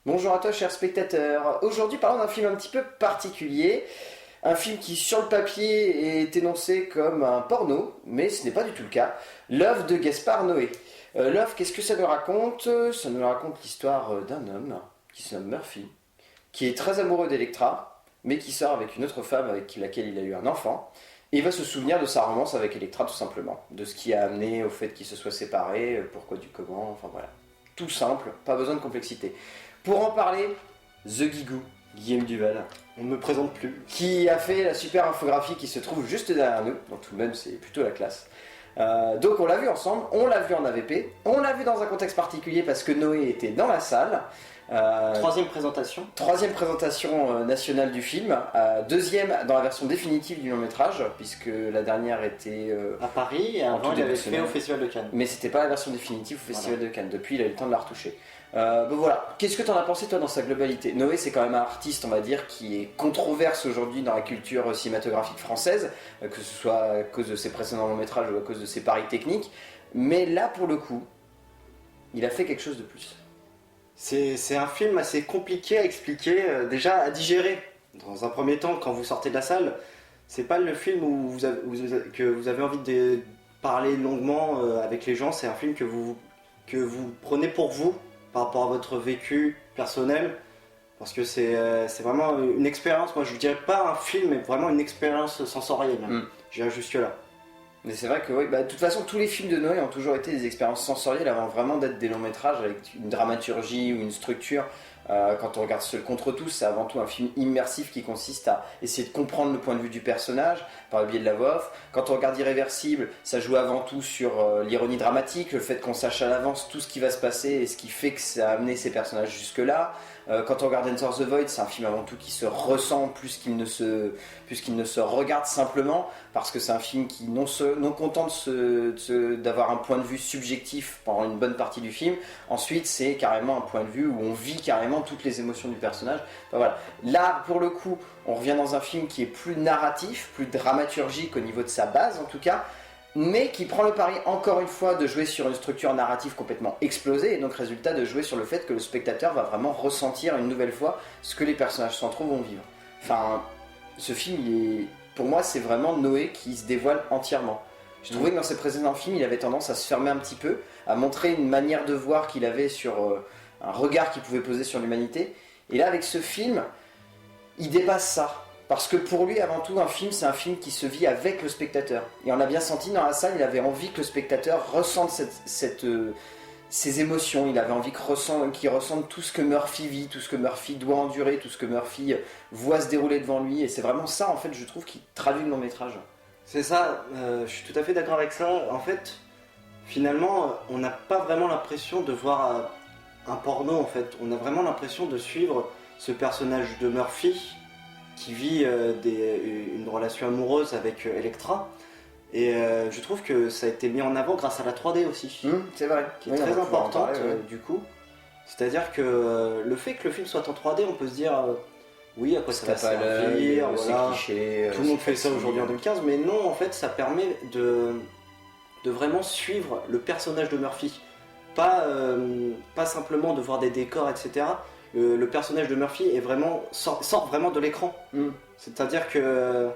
Bonjour à toi, chers spectateurs. Aujourd'hui, parlons d'un film un petit peu particulier. Un film qui, sur le papier, est énoncé comme un porno, mais ce n'est pas du tout le cas. L'œuvre de Gaspard Noé. L'œuvre, qu'est-ce que ça nous raconte? Ça nous raconte l'histoire d'un homme qui se nomme Murphy, qui est très amoureux d'Electra, mais qui sort avec une autre femme avec laquelle il a eu un enfant. Et il va se souvenir de sa romance avec Electra, tout simplement. De ce qui a amené au fait qu'ils se soient séparés, pourquoi du comment, enfin voilà. Tout simple, pas besoin de complexité. Pour en parler, The Guigou, Guillaume Duval, On ne me présente plus. qui a fait la super infographie qui se trouve juste derrière nous, donc tout de même c'est plutôt la classe. Donc on l'a vu ensemble, on l'a vu en AVP, on l'a vu dans un contexte particulier parce que Noé était dans la salle. Troisième présentation. Troisième présentation nationale du film, deuxième dans la version définitive du long métrage, puisque la dernière était À Paris, et En avant tout il avait début de fait semaine. au Festival de Cannes. mais c'était pas la version définitive au Festival de Cannes. Depuis, il a eu le temps de la retoucher. Bon voilà, qu'est-ce que t'en as pensé toi dans sa globalité? Noé, c'est quand même un artiste, on va dire, qui est controverse aujourd'hui dans la culture cinématographique française, que ce soit à cause de ses précédents longs métrages ou à cause de ses paris techniques. Mais là, pour le coup, il a fait quelque chose de plus. C'est un film assez compliqué à expliquer, déjà à digérer. Dans un premier temps, quand vous sortez de la salle, c'est pas le film où que vous avez envie de parler longuement avec les gens, c'est un film que vous prenez pour vous par rapport à votre vécu personnel. Parce que c'est vraiment une expérience, moi je dirais pas un film, mais vraiment une expérience sensorielle. Mm. J'irais jusque là. Mais c'est vrai que oui, de toute façon tous les films de Noé ont toujours été des expériences sensorielles avant vraiment d'être des longs métrages avec une dramaturgie ou une structure. Quand on regarde Seul contre tous, c'est avant tout un film immersif qui consiste à essayer de comprendre le point de vue du personnage par le biais de la voix off. Quand on regarde Irréversible, ça joue avant tout sur l'ironie dramatique, le fait qu'on sache à l'avance tout ce qui va se passer et ce qui fait que ça a amené ces personnages jusque-là. Quand on regarde Enter the Void, c'est un film avant tout qui se ressent plus qu'il ne se regarde simplement, parce que c'est un film qui, non content d'avoir un point de vue subjectif pendant une bonne partie du film, ensuite c'est carrément un point de vue où on vit carrément toutes les émotions du personnage. Enfin, voilà. Là, pour le coup, on revient dans un film qui est plus narratif, plus dramaturgique au niveau de sa base en tout cas, mais qui prend le pari encore une fois de jouer sur une structure narrative complètement explosée, et donc résultat de jouer sur le fait que le spectateur va vraiment ressentir une nouvelle fois ce que les personnages centraux vont vivre. Enfin, ce film, pour moi, c'est vraiment Noé qui se dévoile entièrement. J'ai trouvé que dans ses précédents films, il avait tendance à se fermer un petit peu, à montrer une manière de voir qu'il avait sur un regard qu'il pouvait poser sur l'humanité. Et là, avec ce film, il dépasse ça. Parce que pour lui, avant tout, un film, c'est un film qui se vit avec le spectateur. Et on l'a bien senti dans la salle, il avait envie que le spectateur ressente ses émotions. Il avait envie qu'il ressente tout ce que Murphy vit, tout ce que Murphy doit endurer, tout ce que Murphy voit se dérouler devant lui. Et c'est vraiment ça, en fait, je trouve, qui traduit le long métrage. C'est ça, je suis tout à fait d'accord avec ça. En fait, finalement, on n'a pas vraiment l'impression de voir un porno, en fait. On a vraiment l'impression de suivre ce personnage de Murphy qui vit une relation amoureuse avec Electra. Et je trouve que ça a été mis en avant grâce à la 3D aussi, C'est vrai. qui est Oui, on très va pouvoir en importante parler, ouais. du coup. C'est-à-dire que le fait que le film soit en 3D, on peut se dire oui, à quoi ça va Tape à l'œil, servir, c'est voilà. cliché. Tout le monde fait ça facile. aujourd'hui en 2015, mais non, en fait, ça permet de vraiment suivre le personnage de Murphy. Pas simplement de voir des décors, etc. Le personnage de Murphy sort vraiment de l'écran. Mm. C'est-à-dire que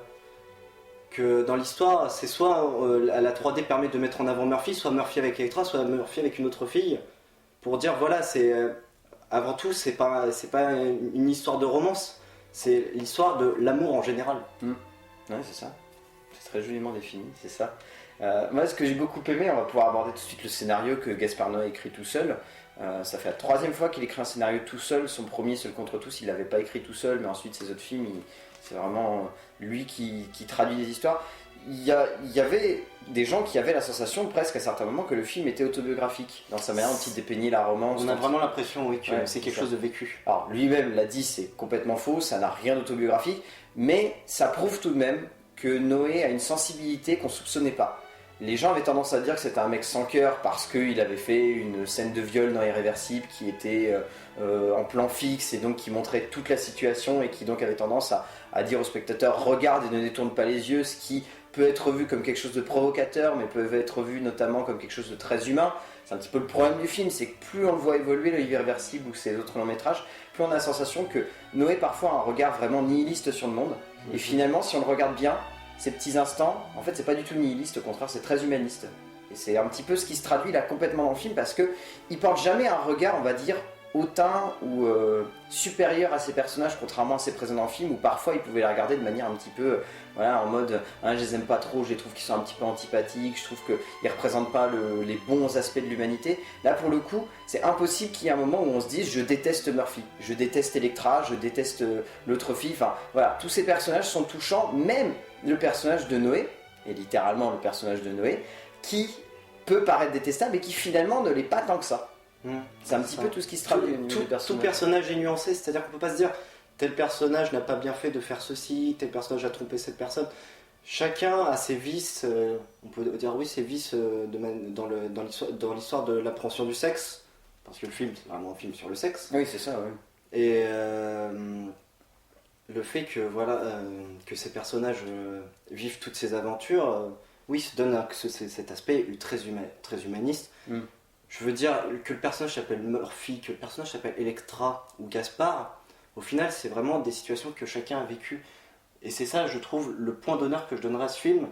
dans l'histoire, c'est soit la 3D permet de mettre en avant Murphy, soit Murphy avec Electra, soit Murphy avec une autre fille, pour dire voilà, avant tout, c'est pas une histoire de romance, c'est l'histoire de l'amour en général. Ouais, c'est ça. C'est très joliment défini, c'est ça. Moi, ce que j'ai beaucoup aimé, on va pouvoir aborder tout de suite le scénario que Gaspard Noé écrit tout seul. Ça fait la troisième fois qu'il écrit un scénario tout seul. Son premier, Seul contre tous, il l'avait pas écrit tout seul, mais ensuite ses autres films, c'est vraiment lui qui traduit les histoires. Il y avait des gens qui avaient la sensation presque à certains moments que le film était autobiographique dans sa manière dont il dépeignait la romance. On a vraiment l'impression, oui, que Ouais, c'est quelque ça. chose de vécu. Alors lui-même l'a dit, c'est complètement faux, ça n'a rien d'autobiographique, mais ça prouve tout de même que Noé a une sensibilité qu'on soupçonnait pas. Les gens avaient tendance à dire que c'était un mec sans cœur parce qu'il avait fait une scène de viol dans Irréversible qui était en plan fixe et donc qui montrait toute la situation et qui donc avait tendance à dire au spectateur regarde et ne détourne pas les yeux, ce qui peut être vu comme quelque chose de provocateur, mais peut être vu notamment comme quelque chose de très humain. C'est un petit peu le problème du film, c'est que plus on le voit évoluer, le Irréversible ou ses autres longs métrages, plus on a la sensation que Noé parfois a un regard vraiment nihiliste sur le monde. Et finalement, si on le regarde bien, ces petits instants, en fait, c'est pas du tout nihiliste, au contraire, c'est très humaniste. Et c'est un petit peu ce qui se traduit là complètement dans le film, parce que il porte jamais un regard, on va dire, hautain ou supérieur à ses personnages, contrairement à ses présents dans le film, où parfois il pouvait les regarder de manière un petit peu, voilà, en mode, je les aime pas trop, je les trouve qu'ils sont un petit peu antipathiques, je trouve qu'ils représentent pas les bons aspects de l'humanité. Là, pour le coup, c'est impossible qu'il y ait un moment où on se dise, je déteste Murphy, je déteste Electra, je déteste l'autre fille, enfin, voilà, tous ces personnages sont touchants, même le personnage de Noé, et littéralement le personnage de Noé, qui peut paraître détestable et qui finalement ne l'est pas tant que ça. C'est un petit peu tout ce qui se traduit au niveau du personnage. Tout personnage est nuancé, c'est-à-dire qu'on peut pas se dire tel personnage n'a pas bien fait de faire ceci, tel personnage a trompé cette personne. Chacun a ses vices, on peut dire oui, ses vices dans l'histoire de l'appréhension du sexe, parce que le film, c'est vraiment un film sur le sexe. Oui, c'est ça, oui. Et le fait que, voilà, que ces personnages vivent toutes ces aventures, oui, ça donne cet aspect très humaniste. Je veux dire que le personnage s'appelle Murphy, que le personnage s'appelle Electra ou Gaspard, au final c'est vraiment des situations que chacun a vécues. Et c'est ça, je trouve, le point d'honneur que je donnerais à ce film,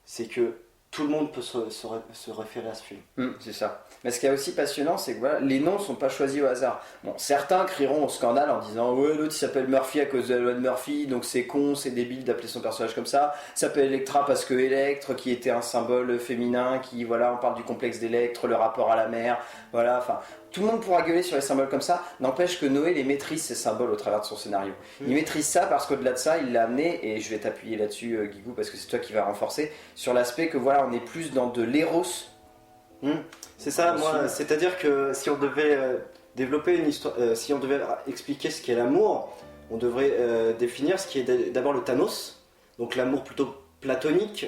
c'est que tout le monde peut se référer à ce film. C'est ça. Mais ce qui est aussi passionnant, c'est que voilà, les noms ne sont pas choisis au hasard. Bon, certains crieront au scandale en disant ouais, l'autre il s'appelle Murphy à cause de la loi de Murphy, donc c'est con, c'est débile d'appeler son personnage comme ça. Il s'appelle Electra parce que Electre, qui était un symbole féminin, qui, voilà, on parle du complexe d'Electre, le rapport à la mer, voilà, enfin. Tout le monde pourra gueuler sur les symboles comme ça, n'empêche que Noé les maîtrise, ces symboles, au travers de son scénario. Il maîtrise ça parce qu'au-delà de ça, il l'a amené, et je vais t'appuyer là-dessus, Guigou, parce que c'est toi qui vas renforcer, sur l'aspect que voilà, on est plus dans de l'éros. C'est ça, moi, c'est-à-dire que si on devait développer une histoire, si on devait expliquer ce qu'est l'amour, on devrait définir ce qui est d'abord le Thanos, donc l'amour plutôt platonique,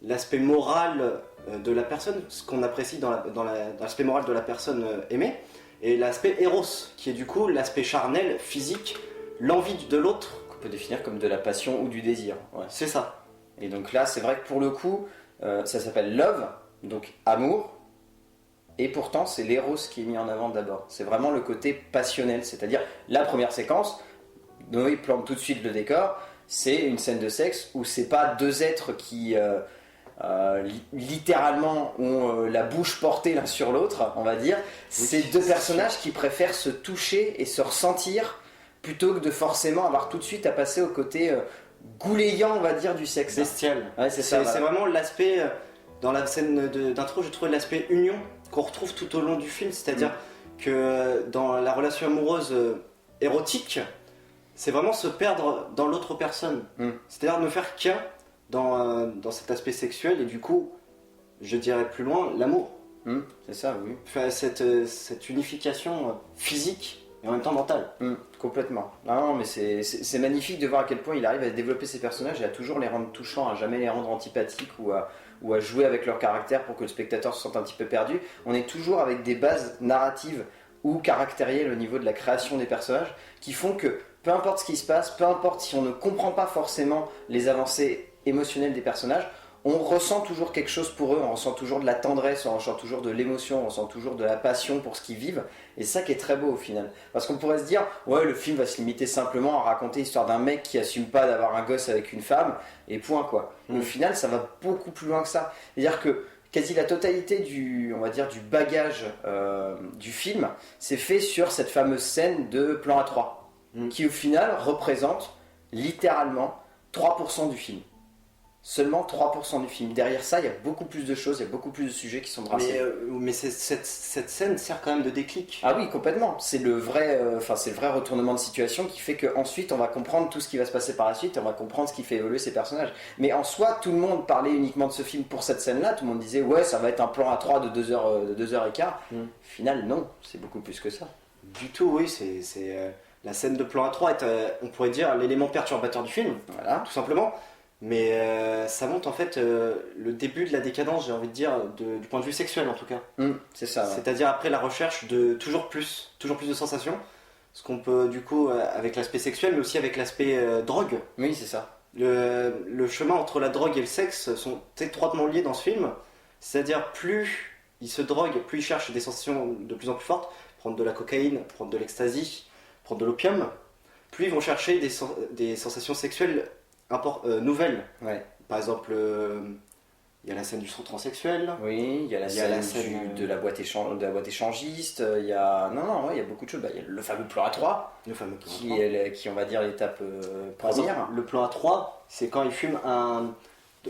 l'aspect moral de la personne, ce qu'on apprécie dans l'aspect moral de la personne aimée, et l'aspect Eros, qui est du coup l'aspect charnel, physique, l'envie de l'autre. Qu'on peut définir comme de la passion ou du désir. Ouais. C'est ça. Et donc là, c'est vrai que pour le coup, ça s'appelle Love, donc amour, et pourtant c'est l'Eros qui est mis en avant d'abord. C'est vraiment le côté passionnel, c'est-à-dire la première séquence, Noé plante tout de suite le décor, c'est une scène de sexe où c'est pas deux êtres qui... littéralement ont la bouche portée l'un sur l'autre, on va dire. C'est deux personnages qui préfèrent se toucher et se ressentir plutôt que de forcément avoir tout de suite à passer au côté goulayant, on va dire, du sexe. Bestial. Ouais, c'est vraiment l'aspect, dans la scène d'intro, j'ai trouvé l'aspect union qu'on retrouve tout au long du film, c'est-à-dire que dans la relation amoureuse érotique, c'est vraiment se perdre dans l'autre personne. C'est-à-dire ne faire qu'un dans cet aspect sexuel, et du coup, je dirais plus loin, l'amour. C'est ça, oui. Enfin, cette unification physique et en même temps mentale. Complètement. Non, mais c'est magnifique de voir à quel point il arrive à développer ses personnages et à toujours les rendre touchants, à jamais les rendre antipathiques ou à jouer avec leur caractère pour que le spectateur se sente un petit peu perdu. On est toujours avec des bases narratives ou caractérielles au niveau de la création des personnages qui font que peu importe ce qui se passe, peu importe si on ne comprend pas forcément les avancées émotionnelles des personnages, on ressent toujours quelque chose pour eux, on ressent toujours de la tendresse, on ressent toujours de l'émotion, on ressent toujours de la passion pour ce qu'ils vivent, et c'est ça qui est très beau au final. Parce qu'on pourrait se dire, ouais, le film va se limiter simplement à raconter l'histoire d'un mec qui assume pas d'avoir un gosse avec une femme, et point quoi. Mais au final, ça va beaucoup plus loin que ça. C'est-à-dire que quasi la totalité du bagage du film, c'est fait sur cette fameuse scène de plan A3, qui au final représente littéralement 3% du film. Seulement 3% du film. Derrière ça, il y a beaucoup plus de choses, il y a beaucoup plus de sujets qui sont brassés. Mais cette scène sert quand même de déclic. Ah oui, complètement. C'est le vrai retournement de situation qui fait qu'ensuite on va comprendre tout ce qui va se passer par la suite et on va comprendre ce qui fait évoluer ces personnages. Mais en soi, tout le monde parlait uniquement de ce film pour cette scène-là. Tout le monde disait ouais, ça va être un plan à 3 de 2h15. Au final, non, c'est beaucoup plus que ça. Du tout, oui, la scène de plan A3 est, on pourrait dire, l'élément perturbateur du film, voilà, tout simplement. Mais ça montre en fait le début de la décadence, j'ai envie de dire, du point de vue sexuel en tout cas. C'est ça. Ouais. C'est-à-dire après la recherche de toujours plus de sensations. Ce qu'on peut du coup avec l'aspect sexuel, mais aussi avec l'aspect drogue. Oui, c'est ça. le chemin entre la drogue et le sexe sont étroitement liés dans ce film. C'est-à-dire, plus ils se droguent, plus ils cherchent des sensations de plus en plus fortes, prendre de la cocaïne, prendre de l'ecstasy, prendre de l'opium, plus ils vont chercher des sensations sexuelles nouvelles. Ouais. Par exemple, il y a la scène du son transsexuel. Oui, il y a la scène de la boîte échangiste, il y a... Non, il y a beaucoup de choses. Il y a le fameux plan A3, qui on va dire l'étape par première. exemple, le plan A3, c'est quand ils fument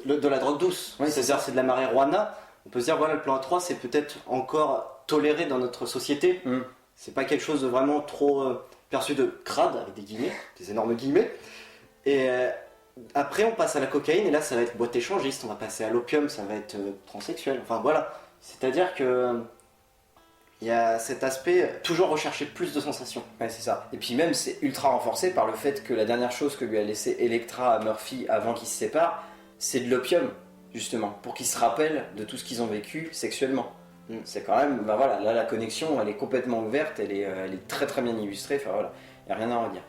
de la drogue douce. Oui, c'est-à-dire c'est de la marijuana. On peut se dire, voilà, le plan A3, c'est peut-être encore toléré dans notre société. C'est pas quelque chose de vraiment trop perçu de crade, avec des guillemets, des énormes guillemets. Et après, on passe à la cocaïne, et là, ça va être boîte échangiste. On va passer à l'opium, ça va être transsexuel. Enfin, voilà. C'est-à-dire que il y a cet aspect, toujours rechercher plus de sensations. Ouais, c'est ça. Et puis même, c'est ultra renforcé par le fait que la dernière chose que lui a laissé Electra à Murphy avant qu'ils se séparent, c'est de l'opium, justement, pour qu'ils se rappellent de tout ce qu'ils ont vécu sexuellement. C'est quand même, voilà, là la connexion elle est complètement ouverte, elle est très très bien illustrée, enfin voilà, il n'y a rien à redire.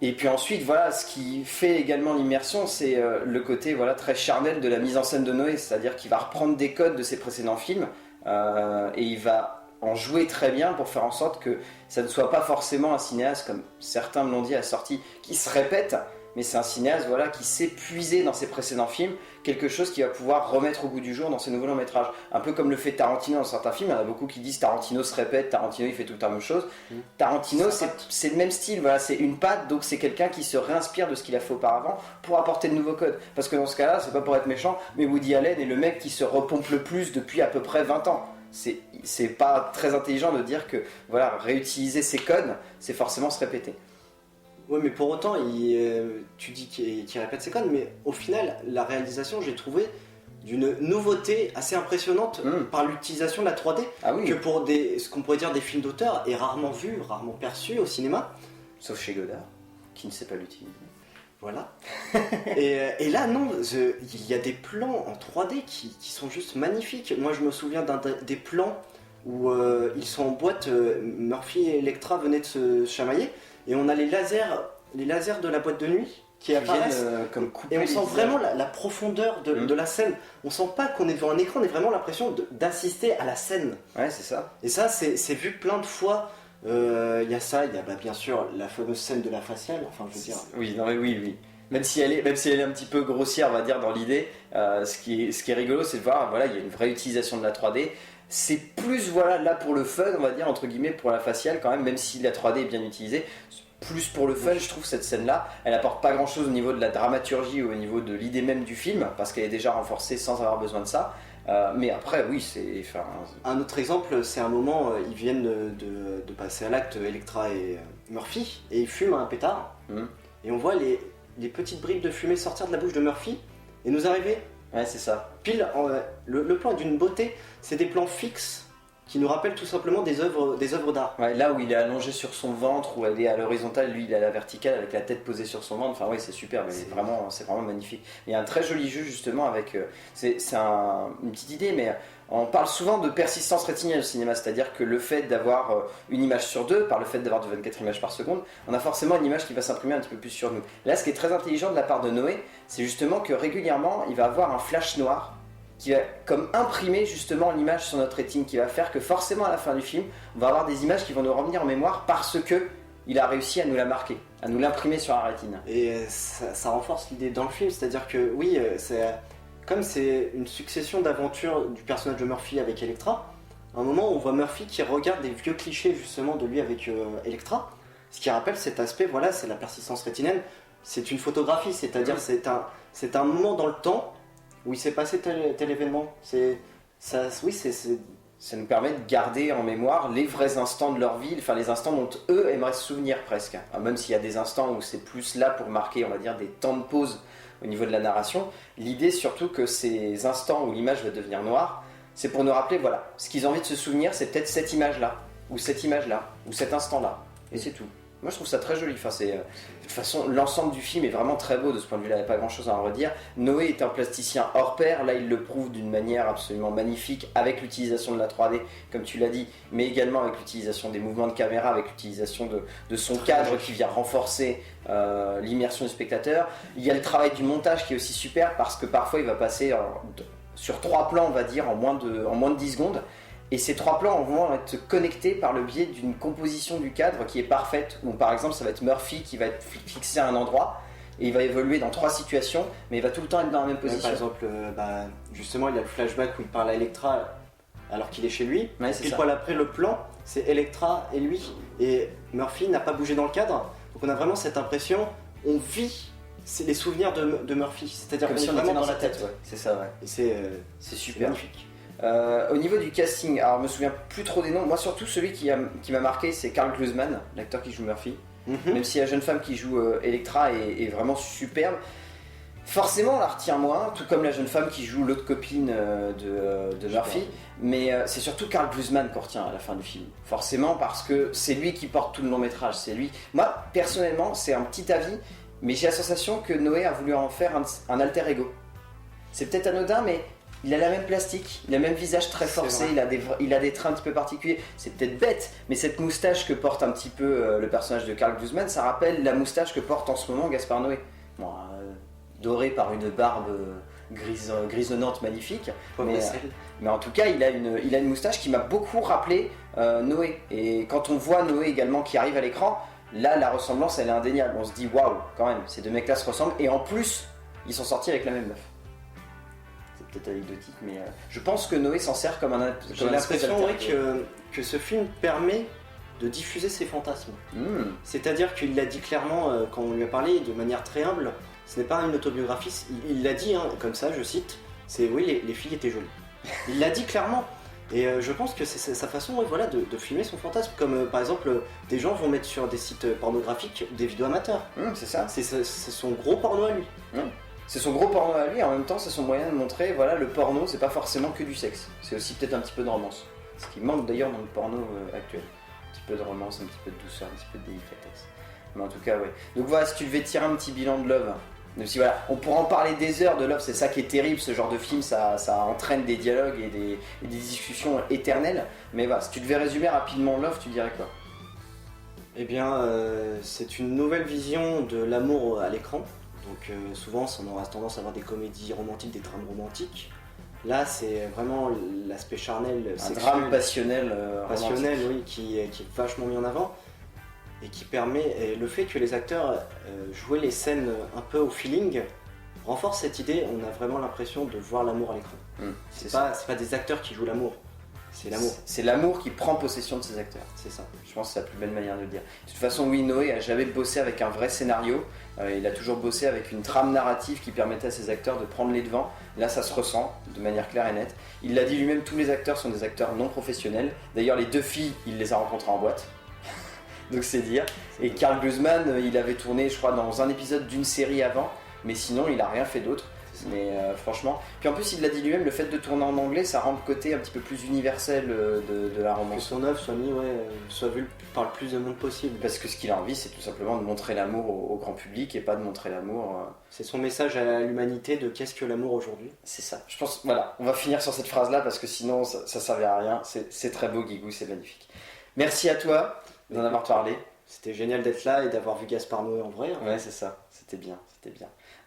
Et puis ensuite, voilà, ce qui fait également l'immersion, c'est le côté voilà, très charnel de la mise en scène de Noé, c'est-à-dire qu'il va reprendre des codes de ses précédents films et il va en jouer très bien pour faire en sorte que ça ne soit pas forcément un cinéaste, comme certains me l'ont dit à la sortie, qui se répète, mais c'est un cinéaste voilà, qui sait puiser dans ses précédents films quelque chose qu'il va pouvoir remettre au goût du jour dans ses nouveaux longs métrages. Un peu comme le fait Tarantino dans certains films, il y en a beaucoup qui disent Tarantino se répète, Tarantino il fait tout le temps la même chose. Tarantino c'est le même style, voilà, c'est une patte, donc c'est quelqu'un qui se réinspire de ce qu'il a fait auparavant pour apporter de nouveaux codes. Parce que dans ce cas-là, c'est pas pour être méchant, mais Woody Allen est le mec qui se repompe le plus depuis à peu près 20 ans. C'est pas très intelligent de dire que voilà, réutiliser ces codes, c'est forcément se répéter. Oui, mais pour autant, tu dis qu'il répète ses codes, mais au final, la réalisation, j'ai trouvé d'une nouveauté assez impressionnante par l'utilisation de la 3D, que pour ce qu'on pourrait dire des films d'auteur est rarement vu, rarement perçu au cinéma. Sauf chez Godard, qui ne sait pas l'utiliser. Voilà. et là, non, il y a des plans en 3D qui sont juste magnifiques. Moi, je me souviens des plans où ils sont en boîte, Murphy et Electra venaient de se chamailler, et on a les lasers de la boîte de nuit qui apparaissent, comme et on sent vraiment la profondeur de la scène. On sent pas qu'on est devant un écran, on a vraiment l'impression d'assister à la scène. Ouais, c'est ça. Et ça, c'est vu plein de fois. Il y a ça, il y a bien sûr la fameuse scène de la faciale, enfin je veux dire. Oui, non mais oui. Même si elle est un petit peu grossière, on va dire, dans l'idée, ce qui est rigolo, c'est de voir, voilà, il y a une vraie utilisation de la 3D. C'est plus, voilà, là pour le fun, on va dire, entre guillemets, pour la faciale quand même si la 3D est bien utilisée. Plus pour le fun, je trouve, cette scène-là, elle apporte pas grand-chose au niveau de la dramaturgie ou au niveau de l'idée même du film, parce qu'elle est déjà renforcée sans avoir besoin de ça. Mais après, oui, c'est... Un autre exemple, c'est un moment, ils viennent de passer à l'acte, Electra et Murphy, et ils fument un pétard, et on voit les petites bribes de fumée sortir de la bouche de Murphy, et nous arriver. Ouais, c'est ça. Pile, le plan est d'une beauté, c'est des plans fixes, qui nous rappellent tout simplement des œuvres d'art. Ouais, là où il est allongé sur son ventre, où elle est à l'horizontale, lui il est à la verticale avec la tête posée sur son ventre, enfin oui c'est super, c'est vraiment magnifique. Il y a un très joli jeu justement avec, c'est une petite idée, mais on parle souvent de persistance rétinienne au cinéma, c'est-à-dire que le fait d'avoir une image sur deux, par le fait d'avoir de 24 images par seconde, on a forcément une image qui va s'imprimer un petit peu plus sur nous. Là ce qui est très intelligent de la part de Noé, c'est justement que régulièrement il va avoir un flash noir qui va comme imprimer justement l'image sur notre rétine, qui va faire que forcément à la fin du film, on va avoir des images qui vont nous revenir en mémoire parce que il a réussi à nous la marquer, à nous l'imprimer sur la rétine. Et ça renforce l'idée dans le film, c'est-à-dire que oui, comme c'est une succession d'aventures du personnage de Murphy avec Electra, à un moment on voit Murphy qui regarde des vieux clichés justement de lui avec Electra, ce qui rappelle cet aspect, voilà, c'est la persistance rétinienne, c'est une photographie, c'est-à-dire c'est un moment dans le temps où il s'est passé tel événement. Ça nous permet de garder en mémoire les vrais instants de leur vie, enfin les instants dont eux aimeraient se souvenir presque. Même s'il y a des instants où c'est plus là pour marquer, on va dire, des temps de pause au niveau de la narration, l'idée surtout que ces instants où l'image va devenir noire, c'est pour nous rappeler, voilà, ce qu'ils ont envie de se souvenir, c'est peut-être cette image-là, ou cet instant-là, et c'est tout. Moi je trouve ça très joli. Enfin, de toute façon, l'ensemble du film est vraiment très beau de ce point de vue-là, il n'y a pas grand-chose à en redire. Noé est un plasticien hors pair, là il le prouve d'une manière absolument magnifique avec l'utilisation de la 3D, comme tu l'as dit, mais également avec l'utilisation des mouvements de caméra, avec l'utilisation de son cadre qui vient renforcer l'immersion du spectateur. Il y a le travail du montage qui est aussi super parce que parfois il va passer sur 3 plans, on va dire, en moins de 10 secondes. Et ces 3 plans vont être connectés par le biais d'une composition du cadre qui est parfaite, où par exemple ça va être Murphy qui va être fixé à un endroit, et il va évoluer dans 3 situations, mais il va tout le temps être dans la même position. Par exemple, justement il y a le flashback où il parle à Electra alors qu'il est chez lui, puis poil après le plan, c'est Electra et lui, et Murphy n'a pas bougé dans le cadre, donc on a vraiment cette impression, on vit les souvenirs de Murphy, c'est-à-dire comme qu'on si est on était vraiment dans sa tête, ouais. C'est ça, ouais. Et c'est super. Magnifique. Au niveau du casting, alors je me souviens plus trop des noms, moi surtout celui qui m'a marqué c'est Karl Glusman, l'acteur qui joue Murphy, même si la jeune femme qui joue Electra est vraiment superbe. Forcément on la retient moins, tout comme la jeune femme qui joue l'autre copine de Murphy, mais c'est surtout Karl Glusman qu'on retient à la fin du film, forcément parce que c'est lui qui porte tout le long métrage, c'est lui. Moi personnellement c'est un petit avis, mais j'ai la sensation que Noé a voulu en faire un alter ego. C'est peut-être anodin, mais il a la même plastique, il a le même visage très forcé, il a des traits un petit peu particuliers. C'est peut-être bête, mais cette moustache que porte un petit peu le personnage de Karl Glusman, ça rappelle la moustache que porte en ce moment Gaspard Noé. Bon, doré par une barbe grisonnante magnifique, mais en tout cas il a une moustache qui m'a beaucoup rappelé Noé. Et quand on voit Noé également qui arrive à l'écran, là la ressemblance elle est indéniable. On se dit waouh, quand même, ces deux mecs là se ressemblent, et en plus ils sont sortis avec la même meuf. C'est peut-être anecdotique, mais je pense que Noé s'en sert comme un. J'ai l'impression que ce film permet de diffuser ses fantasmes. C'est-à-dire qu'il l'a dit clairement quand on lui a parlé de manière très humble. Ce n'est pas une autobiographie, il l'a dit comme ça, je cite, c'est oui, les filles étaient jolies. Il l'a dit clairement. Et je pense que c'est sa façon de filmer son fantasme. Comme par exemple, des gens vont mettre sur des sites pornographiques des vidéos amateurs. C'est ça. C'est son gros porno à lui. C'est son gros porno à lui, et en même temps c'est son moyen de montrer, voilà, le porno c'est pas forcément que du sexe. C'est aussi peut-être un petit peu de romance. Ce qui manque d'ailleurs dans le porno actuel. Un petit peu de romance, un petit peu de douceur, un petit peu de délicatesse. Mais en tout cas, ouais. Donc voilà, si tu devais tirer un petit bilan de Love, même si voilà, on pourra en parler des heures de Love, c'est ça qui est terrible, ce genre de film, ça entraîne des dialogues et des discussions éternelles. Mais voilà, si tu devais résumer rapidement Love, tu dirais quoi? Eh bien, c'est une nouvelle vision de l'amour à l'écran. Donc souvent, on aura tendance à avoir des comédies romantiques, des drames romantiques. Là, c'est vraiment l'aspect charnel, un drame passionnel, oui, qui est vachement mis en avant. Et qui permet, et le fait que les acteurs jouent les scènes un peu au feeling renforce cette idée. On a vraiment l'impression de voir l'amour à l'écran. C'est pas des acteurs qui jouent l'amour, c'est l'amour. C'est l'amour qui prend possession de ces acteurs. C'est ça. Je pense que c'est la plus belle manière de le dire. De toute façon, oui, Noé a jamais bossé avec un vrai scénario. Il a toujours bossé avec une trame narrative qui permettait à ses acteurs de prendre les devants. Là, ça se ressent de manière claire et nette. Il l'a dit lui-même, tous les acteurs sont des acteurs non professionnels. D'ailleurs, les 2 filles, il les a rencontrées en boîte. Donc c'est dire. Et Karl Glusman, il avait tourné, je crois, dans un épisode d'une série avant, mais sinon il a rien fait d'autre. Mais franchement. Puis en plus, il l'a dit lui-même, le fait de tourner en anglais, ça rend le côté un petit peu plus universel de la romance. Que son œuvre soit vue par le plus de monde possible. Parce que ce qu'il a envie, c'est tout simplement de montrer l'amour au grand public et pas de montrer l'amour. C'est son message à l'humanité de qu'est-ce que l'amour aujourd'hui. C'est ça. Je pense, voilà, on va finir sur cette phrase-là parce que sinon ça servira à rien. C'est très beau, Guigou, c'est magnifique. Merci à toi d'en avoir parlé. C'était génial d'être là et d'avoir vu Gaspard Noé en vrai. Ouais, c'est ça, c'était bien.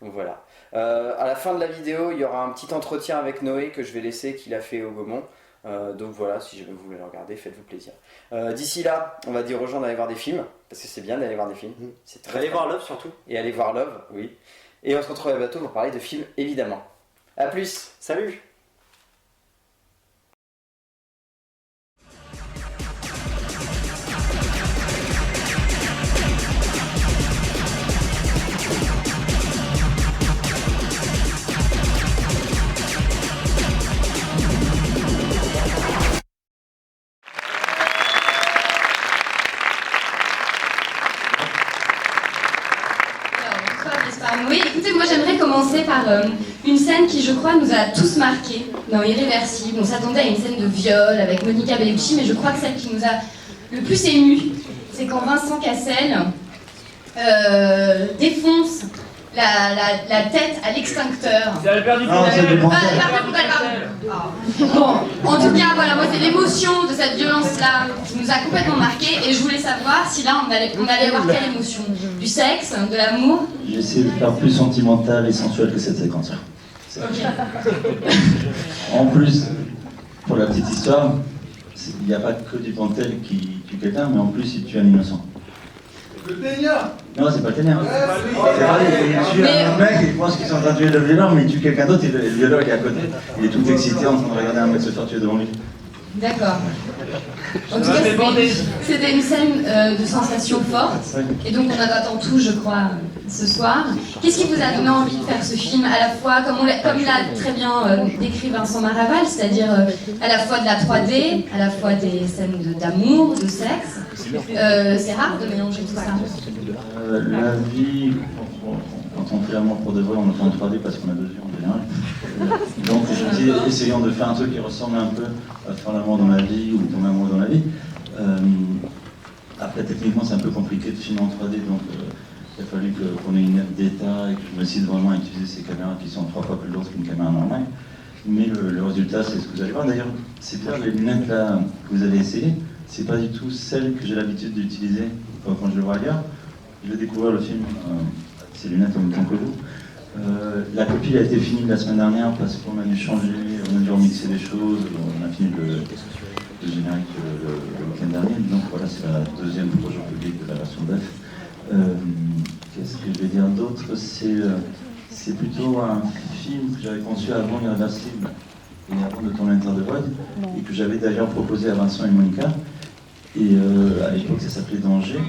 Donc voilà. À la fin de la vidéo, il y aura un petit entretien avec Noé que je vais laisser, qu'il a fait au Gaumont. Donc voilà, si jamais vous voulez le regarder, faites-vous plaisir. D'ici là, on va dire aux gens d'aller voir des films, parce que c'est bien d'aller voir des films. C'est très, allez voir Love surtout. Et allez voir Love, oui. Et on se retrouve à bientôt pour parler de films, évidemment. A plus. Salut. Oui, écoutez, moi j'aimerais commencer par une scène qui, je crois, nous a tous marqués dans Irréversible. On s'attendait à une scène de viol avec Monica Bellucci, mais je crois que celle qui nous a le plus émus, c'est quand Vincent Cassel défonce la tête à l'extincteur. C'est Albert Non, c'est Dupontel. Albert Dupontel. Bon, en tout cas, voilà, moi c'est l'émotion de cette violence-là qui nous a complètement marqué et je voulais savoir si là on allait avoir quelle émotion? Du sexe, de l'amour? J'ai essayé de faire plus sentimental et sensuel que cette séquence. En plus, pour la petite histoire, il n'y a pas que Dupontel qui tue quelqu'un, mais en plus il tue un innocent. Le Ténia. Non, c'est pas le ténèbre. C'est pareil, il tue un mec, il pense qu'ils sont en train de tuer le violeur, mais il tue quelqu'un d'autre et le violeur il est à côté. Il est tout excité en train de regarder un mec se faire tuer devant lui. D'accord. En tout cas, c'était une scène de sensations fortes. Et donc on attend tout, je crois, ce soir. Qu'est-ce qui vous a donné envie de faire ce film à la fois, comme l'a très bien décrit Vincent Maraval, c'est-à-dire à la fois de la 3D, à la fois des scènes d'amour, de sexe. C'est rare de mélanger tout ça. La vie, quand on fait l'amour pour de vrai, on est en 3D parce qu'on a 2 yeux en général. Donc je me dis, essayons de faire un truc qui ressemble un peu à faire l'amour dans la vie ou tomber amoureux dans la vie. Après, techniquement, c'est un peu compliqué de filmer en 3D, donc il a fallu qu'on ait une aide d'état et que je me décide vraiment à utiliser ces caméras qui sont 3 fois plus lourdes qu'une caméra normale. Mais le résultat, c'est ce que vous allez voir. D'ailleurs, c'est clair, les lunettes là que vous allez essayer, c'est pas du tout celles que j'ai l'habitude d'utiliser quand je le vois ailleurs. Je vais découvrir le film, ces lunettes en même temps que vous. La copie a été finie la semaine dernière parce qu'on a dû changer, on a dû remixer des choses, on a fini le générique le week-end dernier, donc voilà, c'est la deuxième projet public de la version DEF. Qu'est-ce que je vais dire d'autre? C'est plutôt un film que j'avais conçu avant Irréversible et avant de tourner Enter the Void, et que j'avais d'ailleurs proposé à Vincent et Monica, et à l'époque ça s'appelait Danger.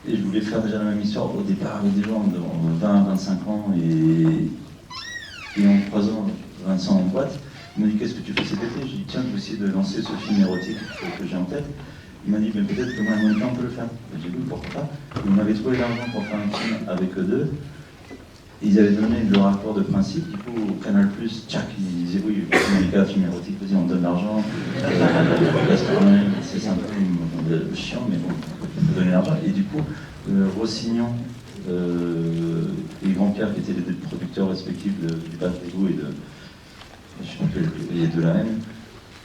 Et je voulais faire déjà la même histoire au départ avec des gens de 20-25 ans et en 3 ans, Vincent en boîte. Il m'a dit qu'est-ce que tu fais cet été? J'ai dit tiens, je vais essayer de lancer ce film érotique que j'ai en tête. Il m'a dit mais peut-être que moi et Monica on peut le faire. J'ai dit pourquoi pas. Il m'avait trouvé l'argent pour faire un film avec eux deux. Et ils avaient donné leur accord de principe, du coup au Canal+, tchac, ils disaient oui, Monica, film érotique, vas-y on donne l'argent, c'est sympa, chiant, mais bon, il faut donner l'argent. Et du coup, Rossignon et Grand-Pierre, qui étaient les 2 producteurs respectifs du Bad Rigou et de la haine,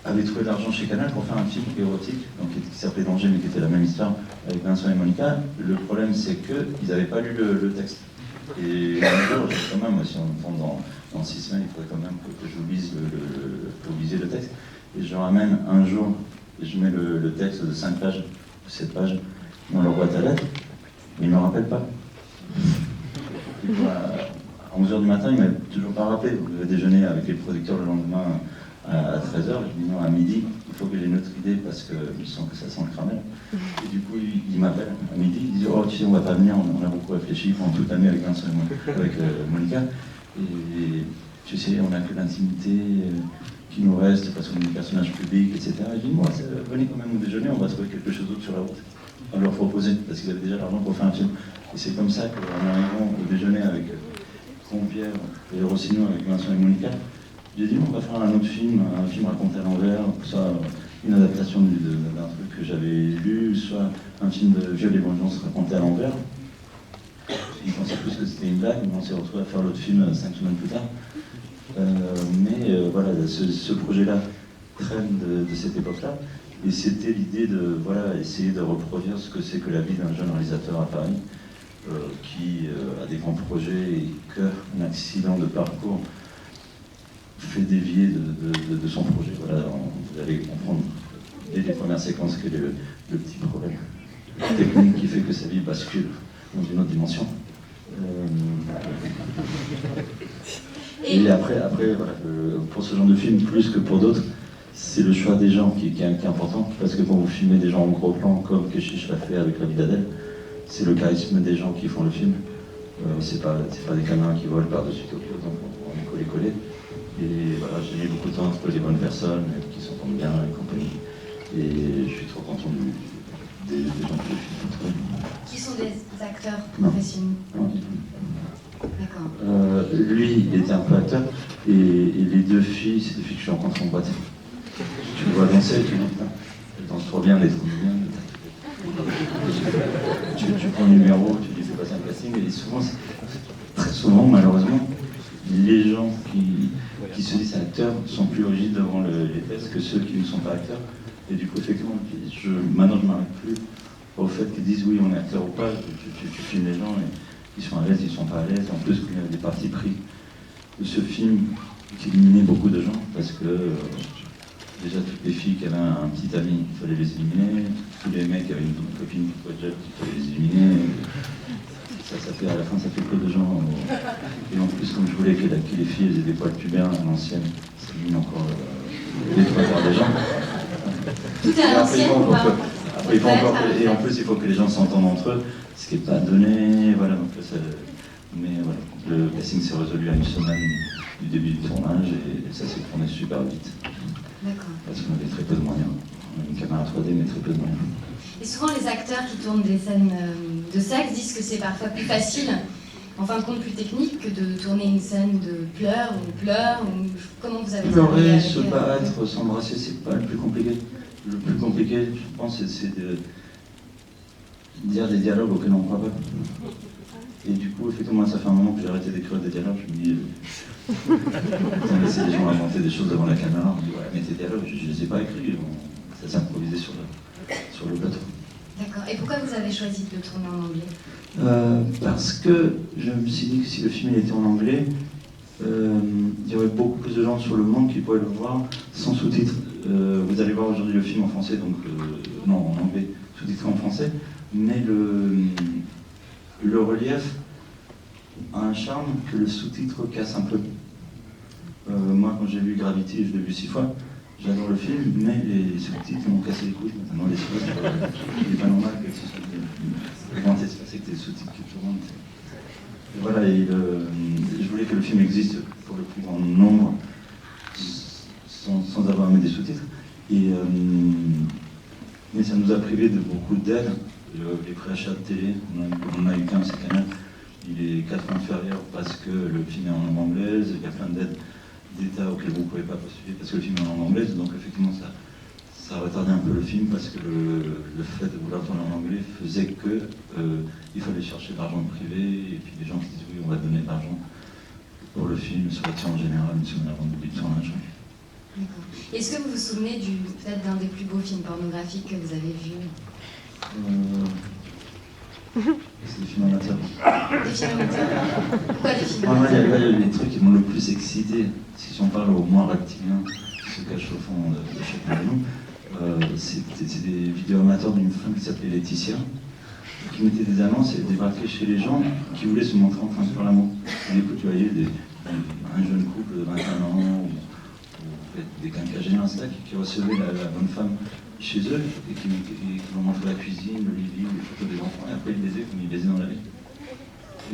avaient trouvé de l'argent chez Canal pour faire un film érotique, donc, qui s'appelait Danger, mais qui était la même histoire avec Vincent et Monica. Le problème, c'est qu'ils n'avaient pas lu le texte. Et un jour, quand même, si on tombe dans 6 semaines, il faudrait quand même que je lise le texte. Et je ramène un jour, et je mets le texte de 5 pages, de 7 pages, dans leur boîte à lettres, mais ils ne me rappellent pas. Du coup, à 11h du matin, il ne m'a toujours pas rappelé. Donc, je vais déjeuner avec les producteurs le lendemain à 13h. Je dis non, à midi, il faut que j'ai une autre idée parce que je sens que ça sent le caramel. Et du coup, il m'appelle à midi, il dit oh, tu sais, on va pas venir, on a beaucoup réfléchi pendant toute l'année avec Vincent et avec Monica. Et tu sais, on n'a que l'intimité qui nous reste parce qu'on est des personnages publics, etc. Et je dis moi, venez quand même au déjeuner, on va trouver quelque chose d'autre sur la route. On leur proposer parce qu'ils avaient déjà l'argent pour faire un film. Et c'est comme ça qu'en arrivant au déjeuner avec Pierre et Rossignon, avec Vincent et Monica, j'ai dit on va faire un autre film, un film raconté à l'envers, soit une adaptation d'un truc que j'avais lu, soit un film de viol et vengeance raconté à l'envers. Ils pensaient plus que c'était une blague, mais on s'est retrouvé à faire l'autre film 5 semaines plus tard. Voilà, ce projet-là traîne de cette époque-là. Et c'était l'idée de essayer de reproduire ce que c'est que la vie d'un jeune réalisateur à Paris, qui a des grands projets et qu'un accident de parcours fait dévier de son projet. Voilà, vous allez comprendre dès les premières séquences quel est le petit problème technique qui fait que sa vie bascule dans une autre dimension. Et après voilà, pour ce genre de film, plus que pour d'autres, c'est le choix des gens qui est important, parce que quand vous filmez des gens en gros plan, comme Keshish l'a fait avec La vie d'Adèle, c'est le charisme des gens qui font le film. C'est pas des caméras qui volent par-dessus Tokyo, donc on est collé. Et voilà, j'ai mis beaucoup de temps à trouver les bonnes personnes qui s'entendent bien et compagnie. Et je suis trop content des gens qui le filment. Qui sont des acteurs professionnels? Non, du tout. D'accord. Lui, il était un peu acteur, et les 2 filles, c'est des filles que je suis rencontré en boîte. Tu le vois danser, tu dis putain, elle danse trop bien, elle est trop bien. tu prends le numéro, tu lui fais passer un casting, et souvent, très souvent, malheureusement, les gens qui se disent acteurs sont plus rigides devant les tests que ceux qui ne sont pas acteurs. Et du coup, effectivement, maintenant je ne m'arrête plus au fait qu'ils disent oui, on est acteur ou pas. Tu filmes les gens et ils sont à l'aise, ils ne sont pas à l'aise. En plus, il y avait des partis pris de ce film qui éliminait beaucoup de gens parce que déjà toutes les filles qui avaient un petit ami, il fallait les éliminer. Tous les mecs qui avaient une copine qui pouvait déjà, il fallait les éliminer. Ça fait, à la fin, ça fait peu de gens. Et en plus, comme je voulais que les filles aient des poils pubiens à l'ancienne, ça élimine encore les trois quarts des gens. Tout est à l'ancienne ou pas? Après, et en plus, il faut que les gens s'entendent entre eux, ce qui n'est pas donné. Voilà, donc, mais voilà, le casting s'est résolu à une semaine du début du tournage et ça s'est tourné super vite. D'accord. Parce qu'on avait très peu de moyens. On avait une caméra 3D, mais très peu de moyens. Et souvent, les acteurs qui tournent des scènes de sexe disent que c'est parfois plus facile, en fin de compte plus technique, que de tourner une scène de pleurs ou comment vous avez pleurer, se battre, s'embrasser, c'est pas le plus compliqué. Le plus compliqué, je pense, c'est de dire des dialogues auxquels on ne croit pas. Et du coup, effectivement, ça fait un moment que j'ai arrêté d'écrire des dialogues. Je me dis, on laissait les gens inventer des choses devant la caméra. On me dit, ouais, mais tes dialogues, je ne les ai pas écrits. Ça s'est improvisé sur le plateau. D'accord. Et pourquoi vous avez choisi de le tourner en anglais? Parce que je me suis dit que si le film était en anglais, il y aurait beaucoup plus de gens sur le monde qui pourraient le voir sans sous-titres. Vous allez voir aujourd'hui le film en français, donc non, en anglais, sous-titré en français, mais le relief a un charme que le sous-titre casse un peu. Moi, quand j'ai vu Gravity, je l'ai vu 6 fois, j'adore le film, mais les sous-titres m'ont cassé les couilles, notamment les sous-titres. Il n'est pas normal que ce soit comment c'est passé que des sous-titres qui tournent. Voilà, et je voulais que le film existe pour le plus grand nombre, sans avoir à mettre des sous-titres. Mais ça nous a privé de beaucoup d'aides. Les préachats de télé, on a eu qu'un, c'est Canal. Il est 4 fois inférieur parce que le film est en langue anglaise. Il y a plein d'aides d'État auxquelles vous ne pouvez pas postuler parce que le film est en langue anglaise. Donc effectivement, ça retardait un peu le film parce que le fait de vouloir tourner en anglais faisait que il fallait chercher de l'argent privé. Et puis les gens qui disent oui, on va donner de l'argent pour le film, se retient en général une semaine avant le début de tournage. D'accord. Est-ce que vous vous souvenez peut-être d'un des plus beaux films pornographiques que vous avez vu? C'est des films amateurs. Des films amateurs? Pourquoi des films Moi, il y amateurs? a les trucs qui m'ont le plus excité, si on parle au moins reptilien, qui se cache au fond de chacun de nous, c'est des vidéos amateurs d'une femme qui s'appelait Laetitia, qui mettait des annonces et débarquait chez les gens qui voulaient se montrer en train de faire l'amour. Et du coup, tu voyais un jeune couple de 21 ans, ou des quinquagénaires qui recevaient la bonne femme chez eux et qui vont montrer la cuisine, le living, les photos des enfants, et après ils baisaient comme ils baisaient dans la vie.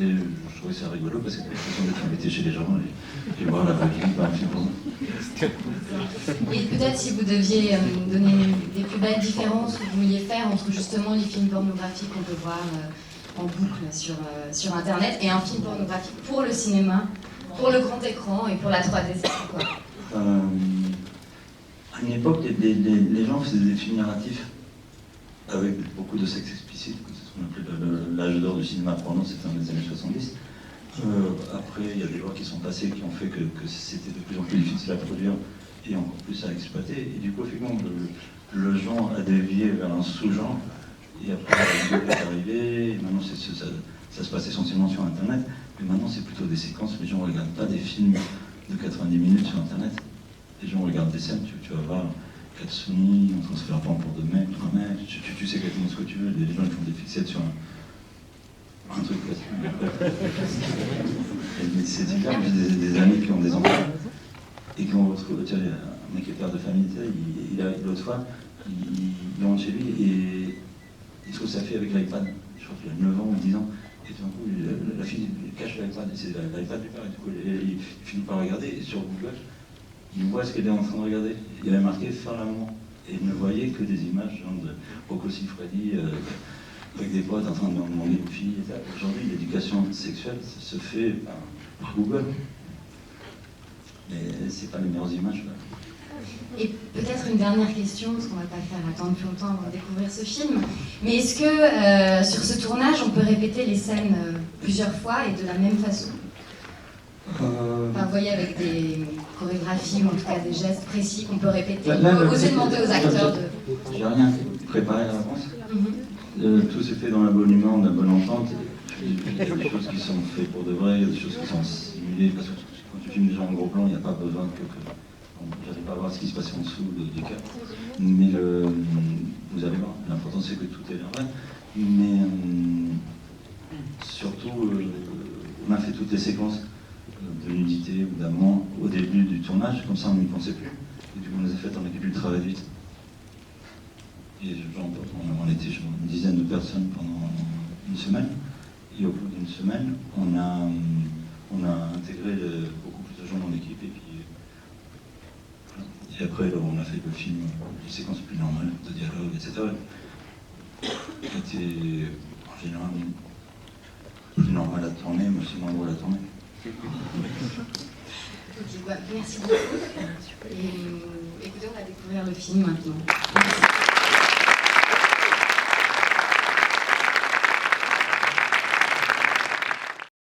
Et je trouvais ça rigolo parce que c'était l'impression d'être invité chez les gens et voir la vraie vie, pas un film pour nous. Et peut-être si vous deviez donner des plus belles différences que vous vouliez faire entre justement les films pornographiques qu'on peut voir en boucle sur Internet et un film pornographique pour le cinéma, pour le grand écran et pour la 3D, c'est quoi? À une époque, les gens faisaient des films narratifs avec beaucoup de sexe explicite, c'est ce qu'on appelait l'âge d'or du cinéma porno, c'était dans les années 70. Après, il y a des lois qui sont passées qui ont fait que c'était de plus en plus difficile à produire et encore plus à exploiter. Et du coup, effectivement, le genre a dévié vers un sous-genre. Et après, la vidéo est arrivée, et maintenant ça se passe essentiellement sur Internet. Mais maintenant, c'est plutôt des séquences, les gens ne regardent pas des films de 90 minutes sur Internet. Les gens regardent des scènes, tu vas voir Katsuni, on se fait un pour 2 mecs, 3 mecs, tu sais exactement ce que tu veux, les gens ils font des fixettes sur un truc là. Mais c'est super, j'ai des amis qui ont des enfants et qui ont retrouvé, tiens, un mec qui est père de famille, l'autre fois, il rentre chez lui et il trouve sa fille avec l'iPad, je crois qu'il a 9 ans ou 10 ans. Et tout d'un coup, la fille cache l'iPad, et c'est l'iPad du père, et du coup, il finit par regarder, et sur Google, il voit ce qu'elle est en train de regarder. Il avait marqué faire l'amour. Et il ne voyait que des images genre de Rocco Siffredi avec des potes en train de demander une fille. Aujourd'hui, l'éducation sexuelle se fait par Google. Mais c'est pas les meilleures images. Là. Et peut-être une dernière question, parce qu'on ne va pas faire attendre plus longtemps avant de découvrir ce film. Mais est-ce que sur ce tournage, on peut répéter les scènes plusieurs fois et de la même façon? Enfin, vous voyez, avec des chorégraphies ou en tout cas des gestes précis qu'on peut répéter. On peut oser demander aux acteurs de... J'ai rien préparé à l'avance. Tout s'est fait dans la bonne humeur, la bonne entente. Il y a des choses qui sont faites pour de vrai, il y a des choses qui sont simulées. Parce que quand tu filmes déjà en gros plan, il n'y a pas besoin que j'arrive pas à voir ce qui se passe en dessous du cadre. Mais vous avez voir, l'important c'est que tout est vrai. Mais surtout, on a fait toutes les séquences de nudité ou d'amour au début du tournage, comme ça on n'y pensait plus. Et du coup on les a faites en équipe ultra vite. Et on était une dizaine de personnes pendant une semaine. Et au bout d'une semaine, on a intégré beaucoup plus de gens dans l'équipe. Et après, on a fait le film, des séquences plus normales, de dialogue, etc. C'était en général plus normal à tourner, mais aussi moins drôle à tourner. Ok, bah, merci beaucoup. Et écoutez, on va découvrir le film maintenant. Merci.